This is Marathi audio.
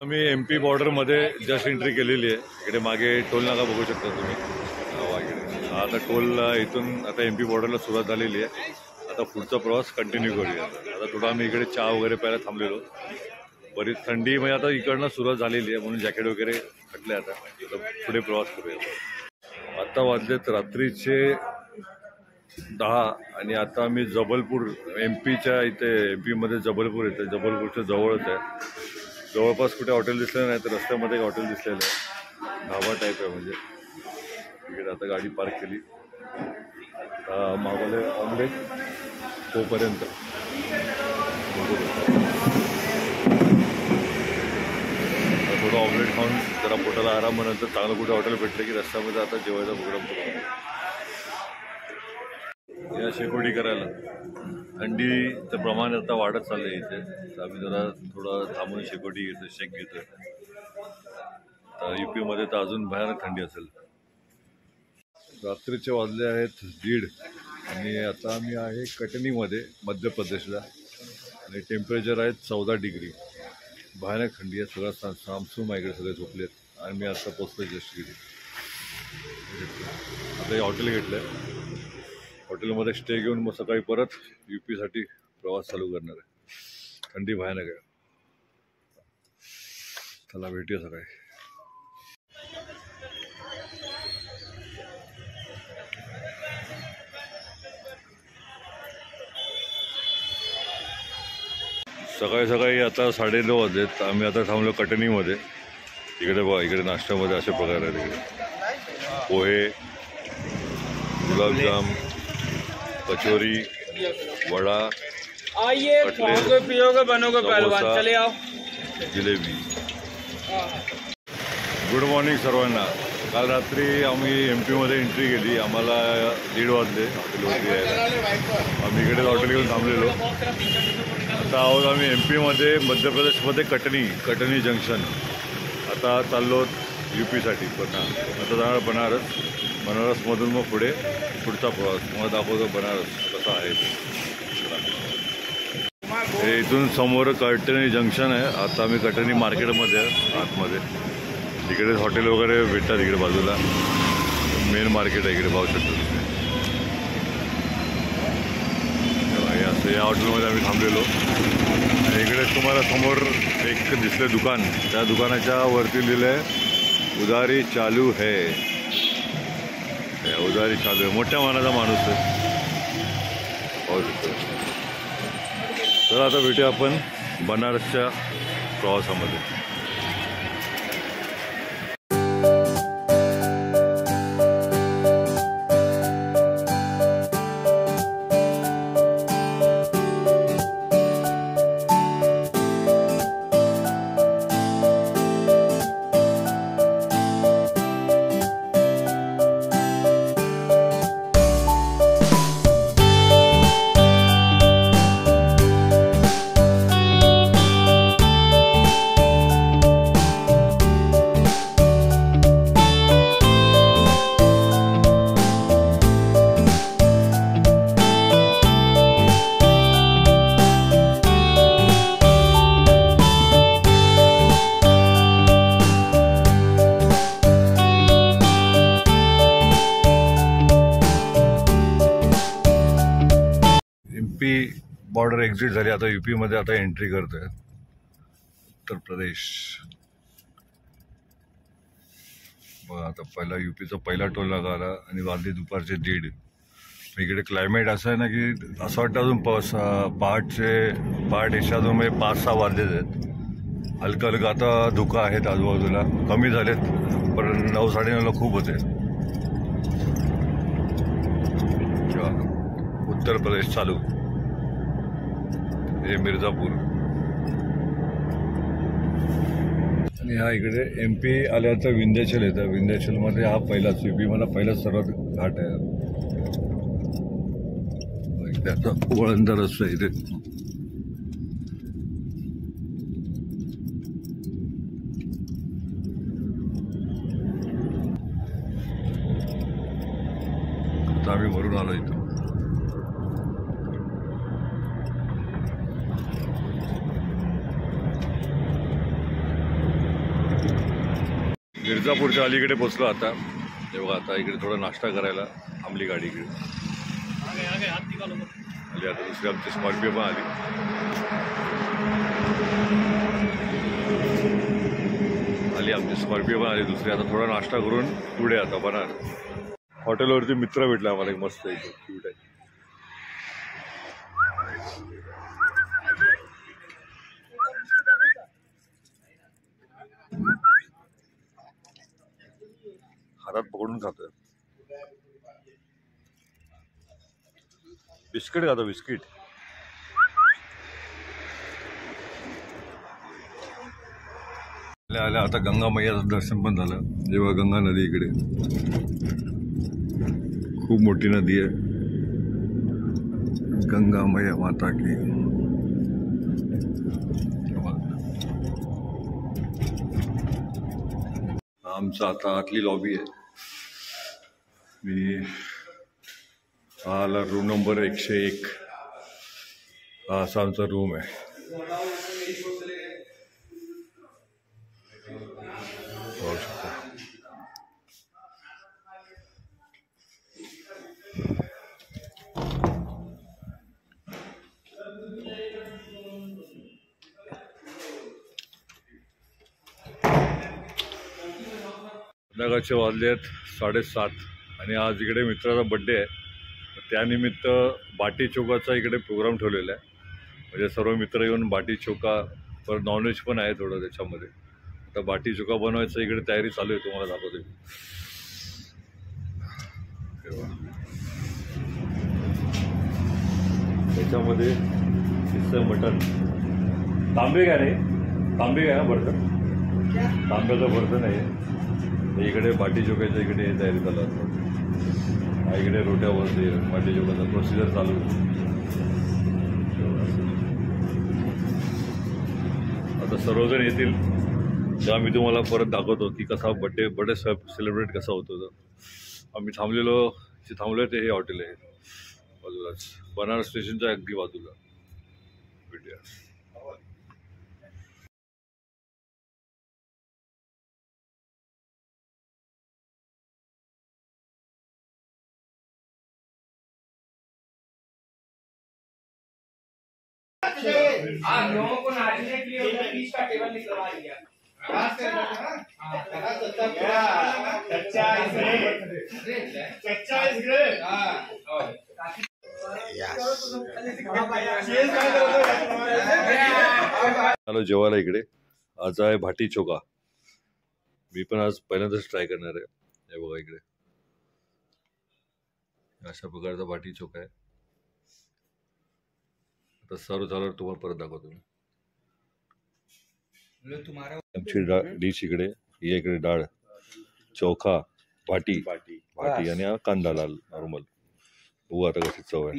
मी MP बॉर्डरमध्ये जस्ट एंट्री केलेली आहे। इकडे मागे टोल नाका बघू शकता तुम्ही। आता टोल इथून आता MP बॉर्डरला सुरुवात झालेली आहे। आता पुढचा प्रवास कंटिन्यू करूया। आता थोडा आम्ही इकडे चहा वगैरे प्यायला थांबलेलो। बरीच थंडी म्हणजे आता इकडनं सुरुवात झालेली आहे म्हणून जॅकेट वगैरे घातले। आता पुढे प्रवास करूया। आता वाजलेत रात्रीचे 10 आणि आता आम्ही जबलपूर MPच्या इथे MP मध्ये जबलपूर येते। जबलपूरच्या जवळच आहे। जवळपास कुठे हॉटेल दिसलं नाही तर रस्त्यामध्ये एक हॉटेल दिसलेलं आहे। ढाबा टाईप आहे म्हणजे। इकडे आता गाडी पार्क केली। मागवले ऑमलेट तोपर्यंत थोडं ऑमलेट खाऊन जरा पोटाला आराम नंतर चांगलं कुठे हॉटेल भेटलं की रस्त्यामध्ये आता जेवायचा प्रोग्राम करू। या शेकोटी करायला थंडीचं प्रमाण आता वाढत चाललंय इथे। तर आम्ही जरा थोडं थांबून शेकोटी घेतो, शेक घेतोय। तर UP मध्ये तर अजून भयानक थंडी असेल। रात्रीचे वाजले आहेत 1:30 आणि आता आम्ही आहे कटनीमध्ये मध्य प्रदेशला आणि टेम्परेचर आहे 14 डिग्री। भयानक थंडी आहे। सगळं सामसूम इकडे सगळे झोपलेत आणि मी आता पोचतोय जस्ट इकडे। आता हे हॉटेल घेतलंय। हॉटेलमध्ये स्टे घेऊन मग सकाळी परत UP साठी प्रवास चालू करणार आहे। थंडी भयानक आहे। चला भेटूया सकाळी। सकाळी सकाळी आता 9:30 वाजलेत। आम्ही आता थांबलो कटनीमध्ये। इकडे बघा, इकडे नाश्त्यामध्ये असे प्रकार आहेत। इकडे पोहे, गुलाबजाम, कचोरी, वडा, आइए खाओगे पियोगे बनोगे पहलवान, चले आओ, जिलेबी। गुड मॉर्निंग सर्वांना। काल रात्री आम्ही MP मध्ये एंट्री केली। आम्हाला 1:30 वाजले हॉटेलवरती यायला। आम्ही इकडे हॉटेल घेऊन थांबलेलो। आता आहोत आम्ही MP मध्ये मध्य प्रदेशमध्ये कटनी जंक्शन। आता चाललो UP साठी आता जाणार बनारसमधून मग पुढचा प्रवास। मग दाखवतो बनारस कसा आहे। हे इथून समोर कटनी जंक्शन आहे। आता आम्ही कटनी मार्केटमध्ये आतमध्ये। इकडे हॉटेल वगैरे भेटतात। इकडे बाजूला मेन मार्केट आहे। इकडे पाहू शकतो तुम्ही। असं या हॉटेलमध्ये आम्ही थांबलेलो आणि इकडे तुम्हाला समोर एक दिसले दुकान। त्या दुकानाच्या वरती लिहिलं आहे उधारी चालू है। उधारी चालू आहे। मोठ्या मनाचा माणूस आहे, पाहू शकतो। तर आता भेटूया आपण बनारसच्या प्रवासामध्ये। MP बॉर्डर एक्झिट झाली। आता UP मध्ये आता एंट्री करतोय उत्तर प्रदेश। बघा आता पहिला UPचा पहिला टोल नाका आला आणि वाजले दुपारचे 1:30। इकडे क्लायमेट असं आहे ना की असं वाटतं अजून पहाटेच्या अजून 5-6 वाजलेच आहेत। हलका हलका आता धुकं आहेत आजूबाजूला, कमी झालेत पण 9-9:30ला खूप होते। उत्तर प्रदेश चालू। हे मिर्झापूर आणि हा इकडे MP आल्याचं विंध्याचल येतं। विंध्याचलमध्ये हा पहिलाच UP मला पहिलाच सर्वात घाट आहे। त्याचा वळणदार रस्ता आहे इथे। आता आम्ही भरून आलो इथं। मिर्झापूरच्या अलीकडे पोचलो आता. तेव्हा आता इकडे थोडा नाश्ता करायला थांबली गाडी इकडे आली. आता दुसरी आमची स्कॉर्पिओ पण आली. आमची स्कॉर्पिओ पण आली दुसरी. आता थोडा नाश्ता करून पुढे आता बनार. हॉटेलवरती मित्र भेटला आम्हाला एक मस्त इथे क्यूट आहे. हातात पकडून खातोय. बिस्किट खातो बिस्किट. आल्या आता गंगा मैयाचं दर्शन पण झालं. जेव्हा गंगा नदी इकडे खूप मोठी नदी आहे. गंगा मैया माता की. आमचं आता आतली लॉबी आहे. मी आला रूम नंबर 101. हा असा आमचा रूम आहे. पाहू शकता. संध्याकाळचे वाजले आहेत 7:30 आणि आज इकडे मित्राचा बड्डे आहे. त्यानिमित्त बाटी चोकाचा इकडे प्रोग्राम ठेवलेला आहे. म्हणजे सर्व मित्र येऊन बाटी चोका, परत नॉनव्हेज पण आहे थोडं त्याच्यामध्ये. आता बाटी चोका बनवायचं इकडे तयारी चालू आहे. तुम्हाला दाखवते. त्याच्यामध्ये हिस्सा मटन. तांबे काय रे? तांबे काय ना बर्तन? तांब्याचं बर्तन आहे. इकडे बाटी चोकाच्या इकडे तयारी चालू आहे. इकडे रोट्यावरती बाटी चोकाचा प्रोसिजर चालू आहे. आता सर्वजण येतील तेव्हा मी तुम्हाला परत दाखवतो की कसा बड्डे सेलिब्रेट कसा होतो. आम्ही थांबलोय ते हे हॉटेल आहे बाजूलाच, बनारस स्टेशनच्या अगदी बाजूला. भेटूया. लोगों को नाचने के लिए उधर बीच का टेबल निकलवा दिया. हॅलो जेवायला इकडे. आज आहे भाटी चोका. मी पण आज पहिल्यांदाच ट्राय करणार आहे. हे बघा इकडे अशा प्रकारचा भाटी चोका आहे. आता सर्व झाल्यावर तुम्हाला परत दाखवतो. आमची डिश इकडे. ही इकडे डाळ, चोखा, भाटी आणि हा कांदा लाल नॉर्मल. बघू आता कशी चव आहे.